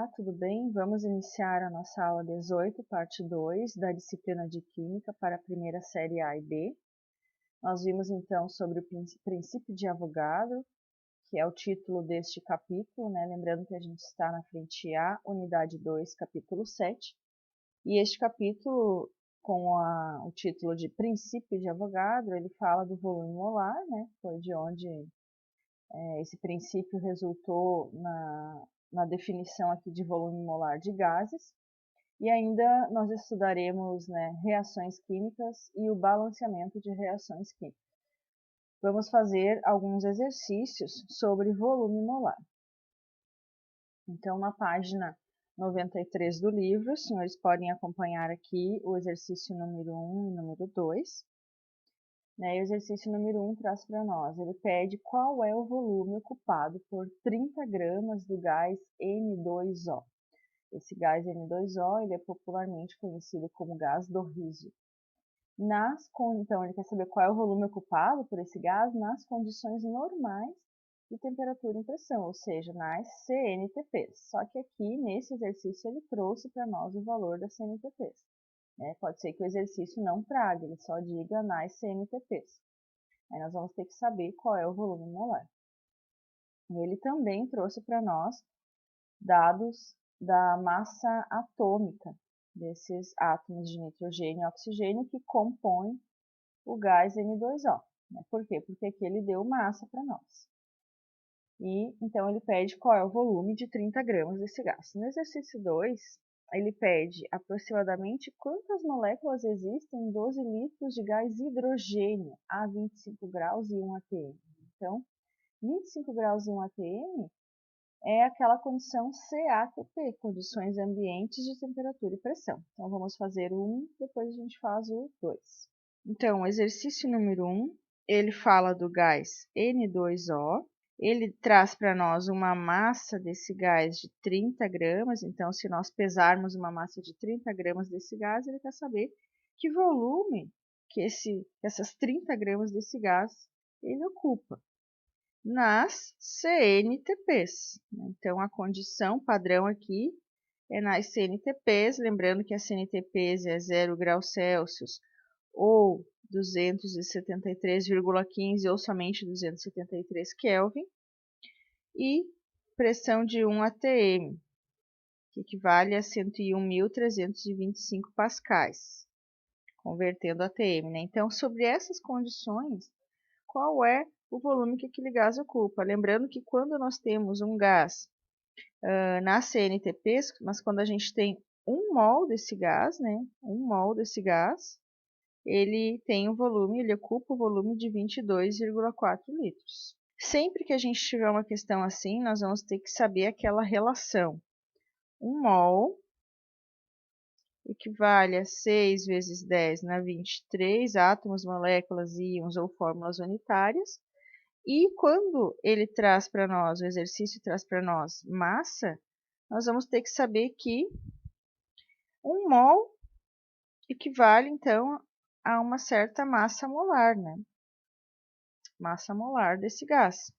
Olá, tudo bem? Vamos iniciar a nossa aula 18, parte 2, da disciplina de Química para a primeira série A e B. Nós vimos então sobre o princípio de Avogadro, que é o título deste capítulo, né? Lembrando que a gente está na frente A, unidade 2, capítulo 7. E este capítulo, com o título de Princípio de Avogadro, ele fala do volume molar, né? Foi de onde esse princípio resultou na definição aqui de volume molar de gases. E ainda nós estudaremos, né, reações químicas e o balanceamento de reações químicas. Vamos fazer alguns exercícios sobre volume molar. Então, na página 93 do livro, os senhores podem acompanhar aqui o exercício número 1 e número 2. O exercício número 1 traz para nós, ele pede qual é o volume ocupado por 30 gramas do gás N2O. Esse gás N2O ele é popularmente conhecido como gás do riso. Então, ele quer saber qual é o volume ocupado por esse gás nas condições normais de temperatura e pressão, ou seja, nas CNTPs. Só que aqui, nesse exercício, ele trouxe para nós o valor das CNTPs. Pode ser que o exercício não traga, ele só diga nas CNTPs. Aí nós vamos ter que saber qual é o volume molar. Ele também trouxe para nós dados da massa atômica desses átomos de nitrogênio e oxigênio que compõem o gás N2O. Por quê? Porque aqui ele deu massa para nós. E então ele pede qual é o volume de 30 gramas desse gás. No exercício 2, ele pede aproximadamente quantas moléculas existem em 12 litros de gás hidrogênio a 25 graus e 1 atm. Então, 25 graus e 1 atm é aquela condição CATP, condições ambientes de temperatura e pressão. Então, vamos fazer o 1, depois a gente faz o 2. Então, o exercício número 1, ele fala do gás N2O, ele traz para nós uma massa desse gás de 30 gramas, então se nós pesarmos uma massa de 30 gramas desse gás, ele quer saber que volume que essas 30 gramas desse gás ele ocupa nas CNTPs. Então, a condição padrão aqui é nas CNTPs, lembrando que a CNTPs é 0 graus Celsius ou 273,15 ou somente 273 Kelvin, e pressão de 1 atm, que equivale a 101.325 pascais, convertendo a atm. Então, sobre essas condições, qual é o volume que aquele gás ocupa? Lembrando que quando nós temos um gás na CNTPs, mas quando a gente tem 1 mol desse gás, 1 mol desse gás, ele tem um volume, ele ocupa o volume de 22,4 litros. Sempre que a gente tiver uma questão assim, nós vamos ter que saber aquela relação. 1 mol equivale a 6 vezes 10 na 23 átomos, moléculas, íons ou fórmulas unitárias. E quando ele traz para nós, o exercício traz para nós massa, nós vamos ter que saber que 1 mol equivale, então, a uma certa massa molar, Massa molar desse gás.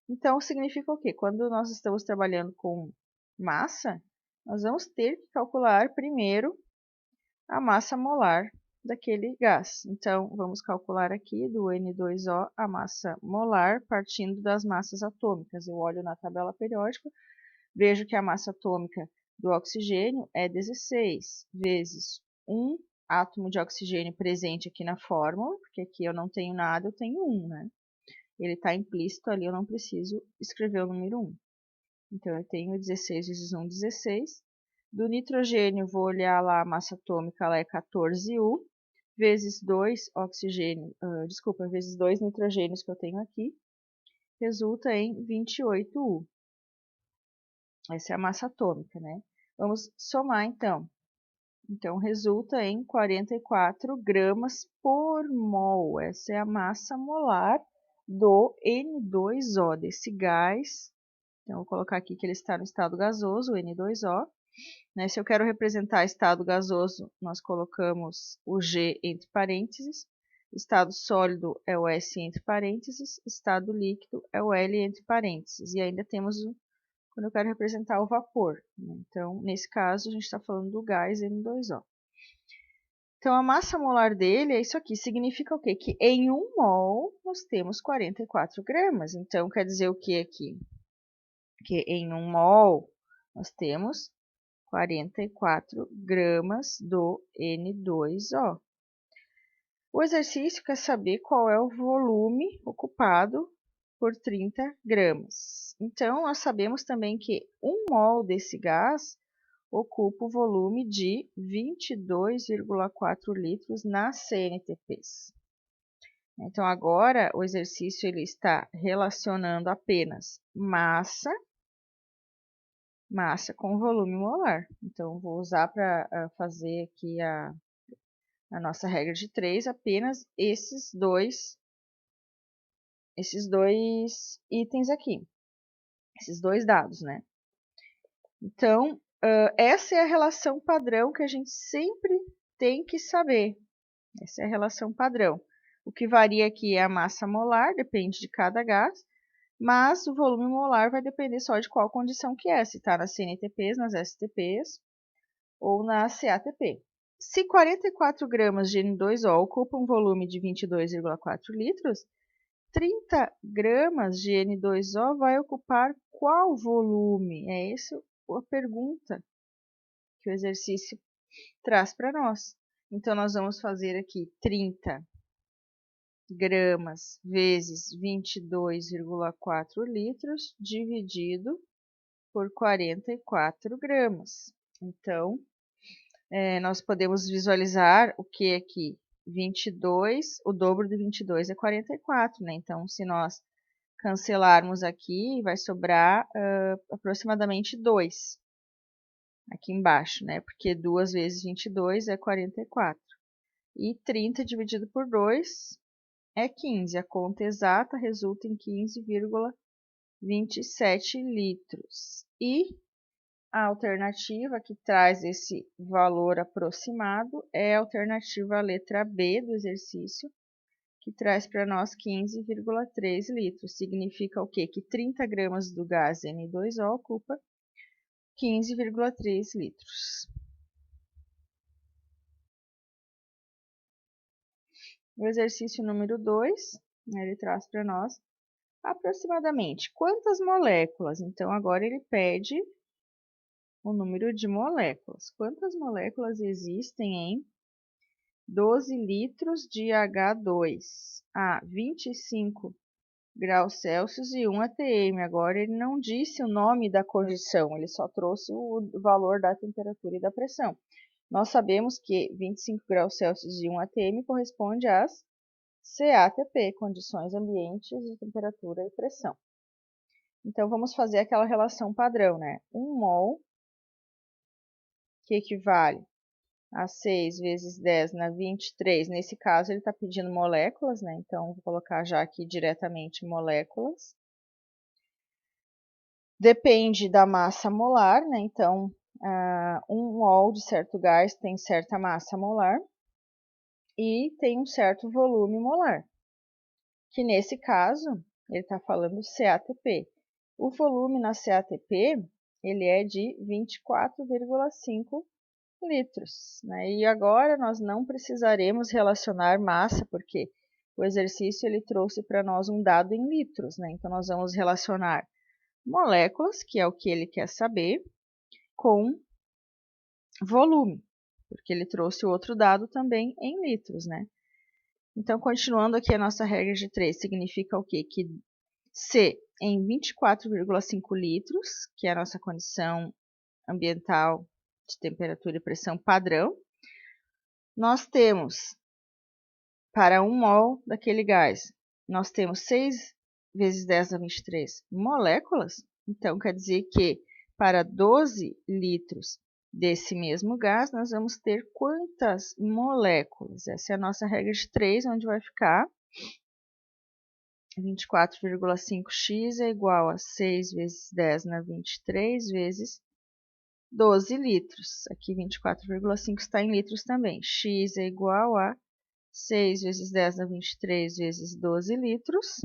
Então, significa o quê? Quando nós estamos trabalhando com massa, nós vamos ter que calcular primeiro a massa molar daquele gás. Então, vamos calcular aqui do N2O a massa molar partindo das massas atômicas. Eu olho na tabela periódica, vejo que a massa atômica do oxigênio é 16 vezes 1 átomo de oxigênio presente aqui na fórmula, porque aqui eu não tenho nada, eu tenho 1, Ele está implícito ali, eu não preciso escrever o número 1. Então, eu tenho 16 vezes 1, 16. Do nitrogênio, vou olhar lá a massa atômica, ela é 14U, vezes 2 oxigênio, vezes 2 nitrogênios que eu tenho aqui, resulta em 28U. Essa é a massa atômica, Vamos somar, então. Então, resulta em 44 gramas por mol. Essa é a massa molar do N2O, desse gás. Então, vou colocar aqui que ele está no estado gasoso, o N2O. Se eu quero representar estado gasoso, nós colocamos o G entre parênteses. Estado sólido é o S entre parênteses. Estado líquido é o L entre parênteses. E ainda temos quando eu quero representar o vapor. Então, nesse caso, a gente está falando do gás N2O. Então, a massa molar dele é isso aqui. Significa o quê? Que em 1 mol nós temos 44 gramas. Então, quer dizer o que aqui? Que em 1 mol nós temos 44 gramas do N2O. O exercício quer saber qual é o volume ocupado por 30 gramas. Então, nós sabemos também que 1 mol desse gás ocupa o volume de 22,4 litros nas CNTPs. Então, agora, o exercício ele está relacionando apenas massa com volume molar. Então, vou usar para fazer aqui a nossa regra de 3 apenas esses dois itens aqui, esses dois dados, né? Então, essa é a relação padrão que a gente sempre tem que saber. Essa é a relação padrão. O que varia aqui é a massa molar, depende de cada gás, mas o volume molar vai depender só de qual condição que é, se está nas CNTPs, nas STPs ou na CATP. Se 44 gramas de N2O ocupam um volume de 22,4 litros, 30 gramas de N2O vai ocupar qual volume? É essa a pergunta que o exercício traz para nós. Então, nós vamos fazer aqui 30 gramas vezes 22,4 litros dividido por 44 gramas. Então, nós podemos visualizar o que aqui? 22, o dobro de 22 é 44, né? Então, se nós cancelarmos aqui, vai sobrar aproximadamente 2 aqui embaixo, né? Porque 2 vezes 22 é 44. E 30 dividido por 2 é 15. A conta exata resulta em 15,27 litros. E a alternativa que traz esse valor aproximado é a alternativa letra B do exercício, que traz para nós 15,3 litros. Significa o quê? Que 30 gramas do gás N2O ocupa 15,3 litros. O exercício número 2, ele traz para nós aproximadamente quantas moléculas. Então, agora ele pede o número de moléculas. Quantas moléculas existem em 12 litros de H2 a 25 graus Celsius e 1 atm. Agora ele não disse o nome da condição, ele só trouxe o valor da temperatura e da pressão. Nós sabemos que 25 graus Celsius e 1 atm corresponde às CATP, condições ambientes de temperatura e pressão. Então, vamos fazer aquela relação padrão, né? 1 mol, que equivale a 6 vezes 10 na 23. Nesse caso, ele está pedindo moléculas, né? Então, vou colocar já aqui diretamente moléculas. Depende da massa molar, né? Então, 1 mol de certo gás tem certa massa molar e tem um certo volume molar, que nesse caso, ele está falando CATP. O volume na CATP, ele é de 24,5 litros, né? E agora nós não precisaremos relacionar massa, porque o exercício ele trouxe para nós um dado em litros, né? Então, nós vamos relacionar moléculas, que é o que ele quer saber, com volume, porque ele trouxe o outro dado também em litros, né? Então, continuando aqui a nossa regra de 3, significa o quê? Que C em 24,5 litros, que é a nossa condição ambiental de temperatura e pressão padrão, nós temos, para 1 mol daquele gás, nós temos 6 vezes 10 a 23 moléculas. Então, quer dizer que para 12 litros desse mesmo gás, nós vamos ter quantas moléculas? Essa é a nossa regra de 3, onde vai ficar 24,5x é igual a 6 vezes 10 na 23 vezes 12 litros. Aqui 24,5 está em litros também. X é igual a 6 vezes 10 na 23 vezes 12 litros.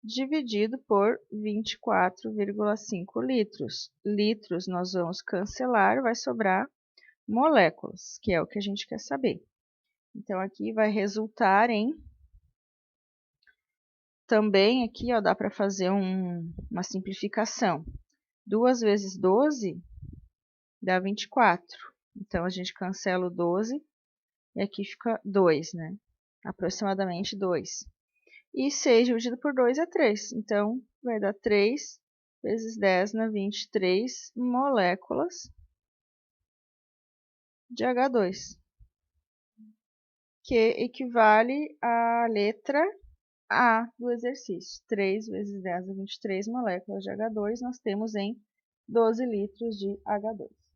dividido por 24,5 litros. Litros nós vamos cancelar, vai sobrar moléculas, que é o que a gente quer saber. Então, aqui vai resultar em... Também aqui, ó, dá para fazer uma simplificação. 2 vezes 12 dá 24. Então, a gente cancela o 12 e aqui fica 2, né? Aproximadamente 2. E 6 dividido por 2 é 3. Então, vai dar 3 vezes 10 na 23 moléculas de H2, que equivale à letra A do exercício. 3 vezes 10 na 23 moléculas de H2 nós temos em 12 litros de H2.